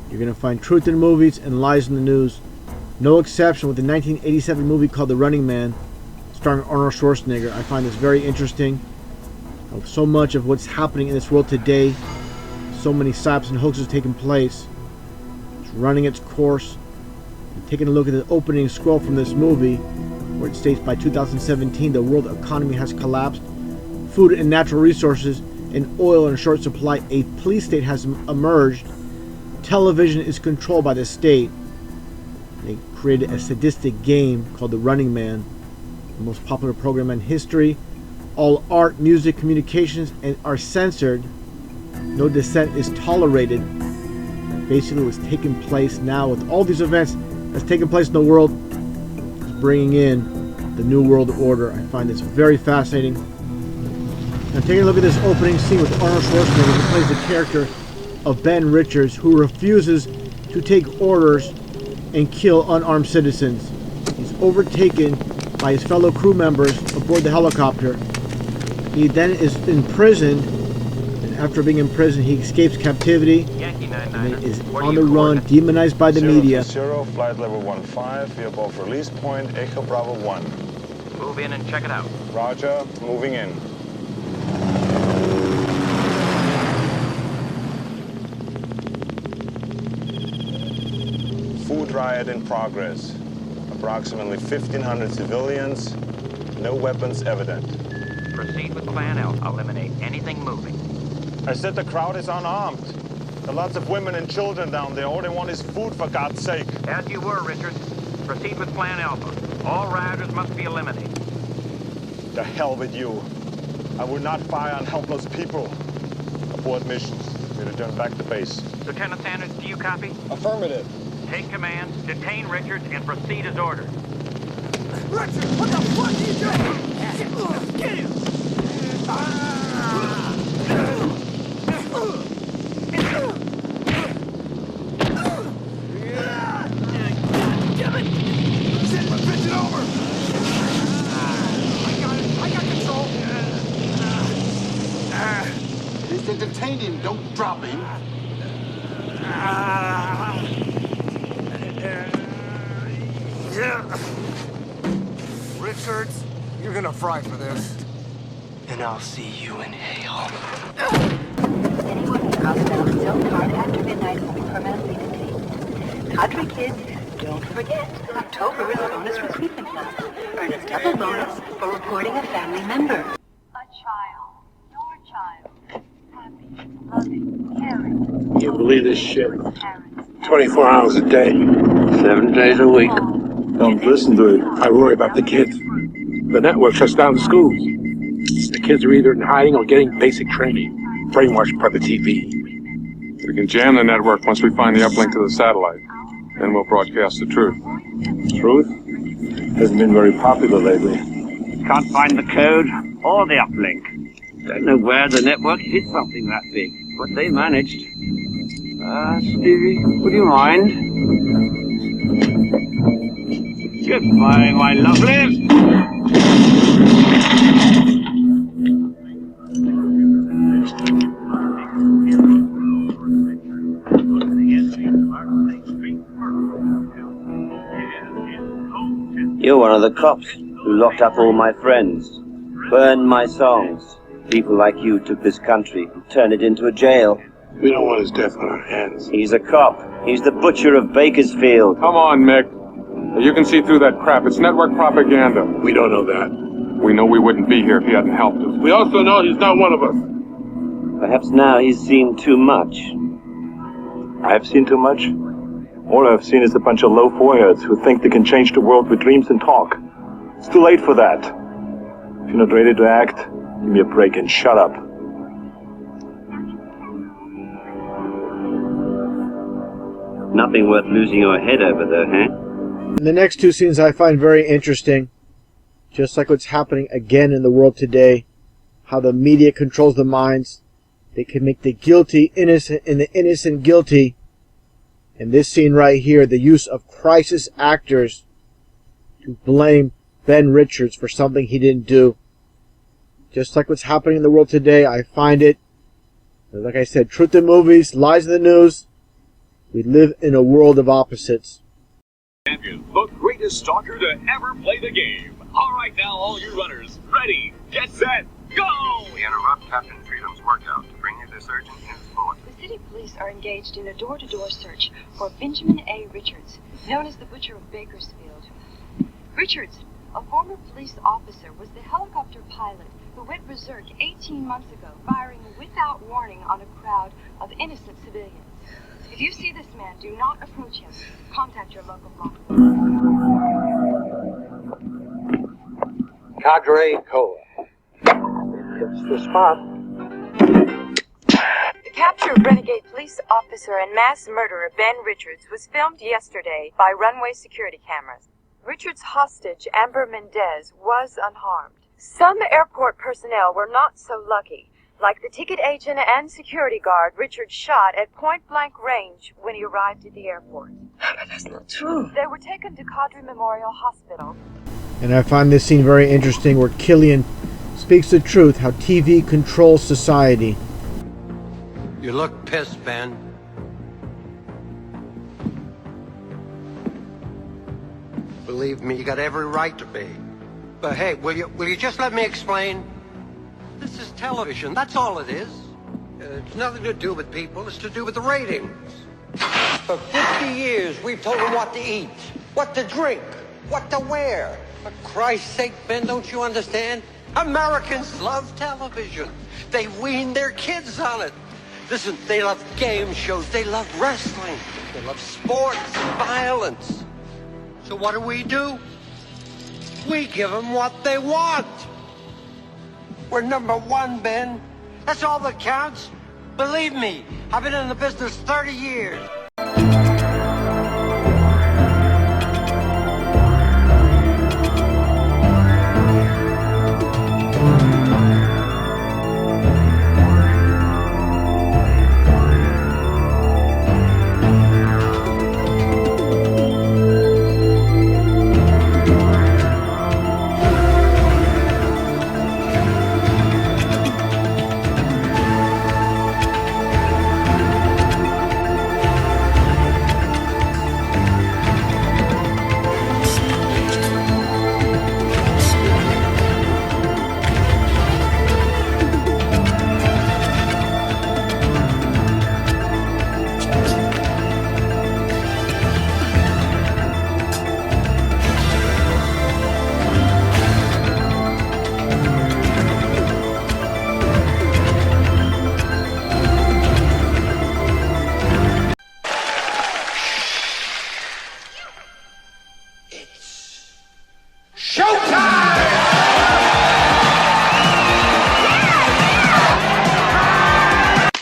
You're going to find truth in movies and lies in the news. No exception with the 1987 movie called The Running Man, starring Arnold Schwarzenegger. I find this very interesting. So much of what's happening in this world today, so many psyops and hoaxes taking place, it's running its course. And taking a look at the opening scroll from this movie, where it states by 2017 the world economy has collapsed, food and natural resources and oil in short supply, a police state has emerged, television is controlled by the state. They created a sadistic game called The Running Man, the most popular program in history. All art, music, communications are censored. No dissent is tolerated. Basically what's taking place now with all these events that's taking place in the world is bringing in the New World Order. I find this very fascinating. Now taking a look at this opening scene with Arnold Schwarzenegger, who plays the character of Ben Richards, who refuses to take orders and kill unarmed citizens. He's overtaken by his fellow crew members aboard the helicopter. He then is imprisoned, and after being in prison, he escapes captivity and is on the run, demonized by the media. 0, flight level 15, we are above release point, Echo Bravo 1. Move in and check it out. Roger, moving in. Food riot in progress. Approximately 1,500 civilians, no weapons evident. Proceed with Plan L. Eliminate anything moving. I said the crowd is unarmed. There are lots of women and children down there. All they want is food, for God's sake. As you were, Richard. Proceed with Plan Alpha. All rioters must be eliminated. The hell with you. I will not fire on helpless people. Abort mission. We return back to base. Lieutenant Sanders, do you copy? Affirmative. Take command, detain Richards, and proceed as ordered. Richard, what the fuck are you doing? Get him! Damn it! Send my pigeon over! I got it. I got control. They said detain him, don't drop him. Richards, you're gonna fry for this. And I'll see you in hell. Anyone who crosses out still card after midnight will be permanently detained. Cadre kids, don't forget, October is bonus recruitment month. Earn a double bonus for reporting a family member. A child, your child, happy, loving, caring. You believe this shit? 24 hours a day, 7 days a week. Don't listen to it. I worry about the kids. The network shuts down the schools. The kids are either in hiding or getting basic training. Brainwashed by the TV. We can jam the network once we find the uplink to the satellite. Then we'll broadcast the truth. Truth? Hasn't been very popular lately. Can't find the code or the uplink. Don't know where the network hid something that big, but they managed. Stevie, would you mind? Goodbye, my lovely. You're one of the cops who locked up all my friends, burned my songs. People like you took this country and turned it into a jail. We don't want his death on our hands. He's a cop. He's the butcher of Bakersfield. Come on, Mick. You can see through that crap. It's network propaganda. We don't know that. We know we wouldn't be here if he hadn't helped us. We also know he's not one of us. Perhaps now he's seen too much. I've seen too much? All I've seen is a bunch of low foreheads who think they can change the world with dreams and talk. It's too late for that. If you're not ready to act, give me a break and shut up. Nothing worth losing your head over, though, huh? The next two scenes I find very interesting. Just like what's happening again in the world today. How the media controls the minds. They can make the guilty innocent and the innocent guilty. In this scene right here, the use of crisis actors to blame Ben Richards for something he didn't do. Just like what's happening in the world today, I find it, like I said, truth in movies, lies in the news. We live in a world of opposites. Champion, the greatest stalker to ever play the game. All right, now, all you runners, ready, get set, go! We interrupt Captain Freedom's workout to bring you this urgent news bulletin. The city police are engaged in a door-to-door search for Benjamin A. Richards, known as the Butcher of Bakersfield. Richards, a former police officer, was the helicopter pilot who went berserk 18 months ago, firing without warning on a crowd of innocent civilians. If you see this man, do not approach him. Contact your local law. Cadre Cola. It's the spot. The capture of renegade police officer and mass murderer Ben Richards was filmed yesterday by runway security cameras. Richards' hostage, Amber Mendez, was unharmed. Some airport personnel were not so lucky. Like the ticket agent and security guard, Richards shot at point-blank range when he arrived at the airport. But that's not true. They were taken to Cadre Memorial Hospital. And I find this scene very interesting where Killian speaks the truth, how TV controls society. You look pissed, Ben. Believe me, you got every right to be. But hey, will you just let me explain? This is television, that's all it is. It's nothing to do with people, it's to do with the ratings. For 50 years, we've told them what to eat, what to drink, what to wear. For Christ's sake, Ben, don't you understand? Americans love television. They wean their kids on it. Listen, they love game shows, they love wrestling, they love sports and violence. So what do? We give them what they want. We're number one, Ben. That's all that counts. Believe me, I've been in the business 30 years.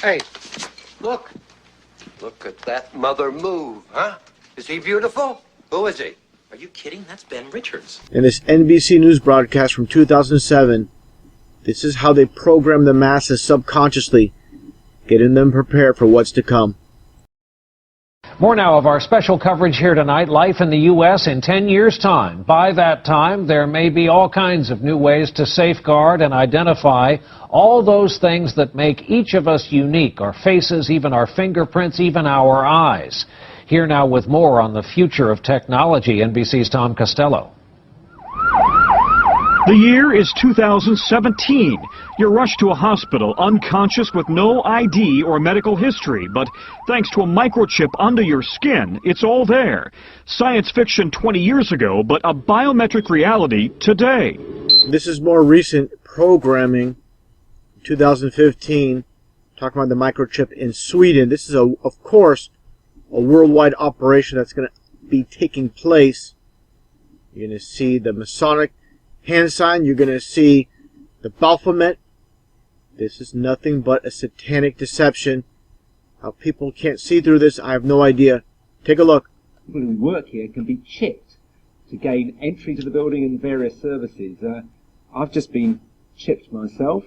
Hey, look. Look at that mother move, huh? Is he beautiful? Who is he? Are you kidding? That's Ben Richards. In this NBC News broadcast from 2007, this is how they program the masses subconsciously, getting them prepared for what's to come. More now of our special coverage here tonight, life in the U.S. in 10 years' time. By that time, there may be all kinds of new ways to safeguard and identify all those things that make each of us unique, our faces, even our fingerprints, even our eyes. Here now with more on the future of technology, NBC's Tom Costello. The year is 2017. You're rushed to a hospital unconscious with no ID or medical history, but thanks to a microchip under your skin, it's all there. Science fiction 20 years ago, but a biometric reality today. This is more recent programming, 2015, talking about the microchip in Sweden. This is, of course, a worldwide operation that's going to be taking place. You're going to see the Masonic hand sign. You're going to see the Baphomet. This is nothing but a satanic deception. How people can't see through this, I have no idea. Take a look. People who work here can be chipped to gain entry to the building and various services. I've just been chipped myself.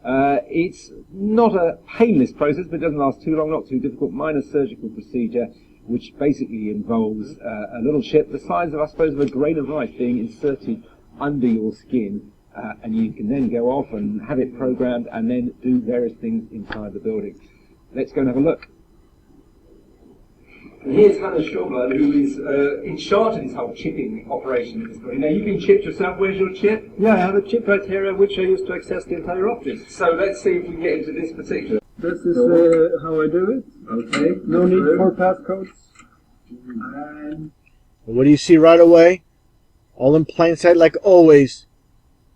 It's not a painless process, but it doesn't last too long, not too difficult. Minor surgical procedure, which basically involves a little chip the size of, I suppose, of a grain of rice being inserted under your skin, and you can then go off and have it programmed and then do various things inside the building. Let's go and have a look. Here's Hannah Schobler, who is in charge of this whole chipping operation in this building. Now, you've been chipped yourself. Where's your chip? Yeah, I have a chip right here, which I use to access the entire office. So let's see if we can get into this particular. This is how I do it. Okay. No need for passcodes. What do you see right away? All in plain sight like always.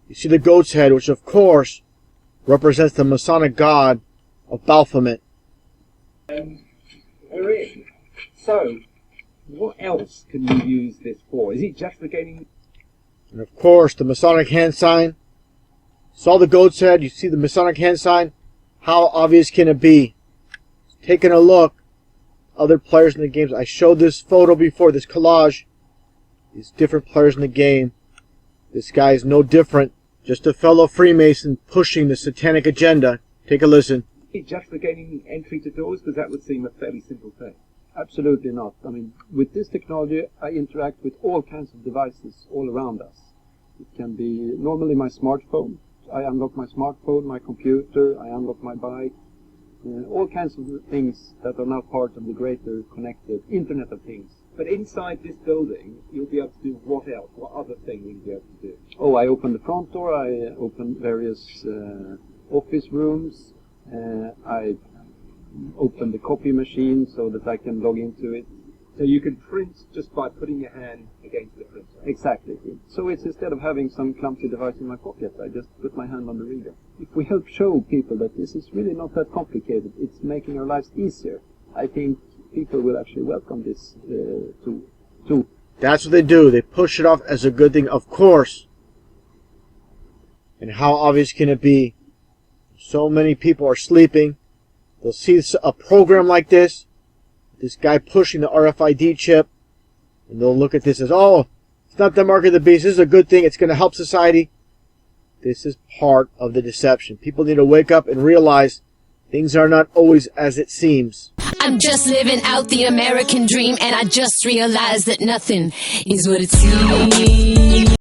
You see the goat's head, which of course represents the Masonic god of Baphomet. We're in. So, what else can you use this for? Is it just for gaining... And of course, the Masonic hand sign. Saw the goat's head, you see the Masonic hand sign. How obvious can it be? Taking a look, other players in the games. I showed this photo before, this collage. These different players in the game. This guy is no different. Just a fellow Freemason pushing the satanic agenda. Take a listen. Is it just for gaining entry to doors? Because that would seem a fairly simple thing. Absolutely not. I mean, with this technology, I interact with all kinds of devices all around us. It can be normally my smartphone. I unlock my smartphone, my computer, I unlock my bike. All kinds of things that are now part of the greater connected Internet of Things. But inside this building, you'll be able to do what else? What other thing will you be able to do? Oh, I open the front door, I open various office rooms, I open the copy machine so that I can log into it. So you can print just by putting your hand against the printer? Exactly. So it's instead of having some clumsy device in my pocket, I just put my hand on the reader. If we help show people that this is really not that complicated, it's making our lives easier, I think people will actually welcome this tool too. That's what they do. They push it off as a good thing, of course. And how obvious can it be? So many people are sleeping. They'll see a program like this guy pushing the RFID chip, and they'll look at this as, oh, it's not the mark of the beast. This is a good thing. It's going to help society. This is part of the deception. People need to wake up and realize things are not always as it seems. I'm just living out the American dream, and I just realized that nothing is what it seems.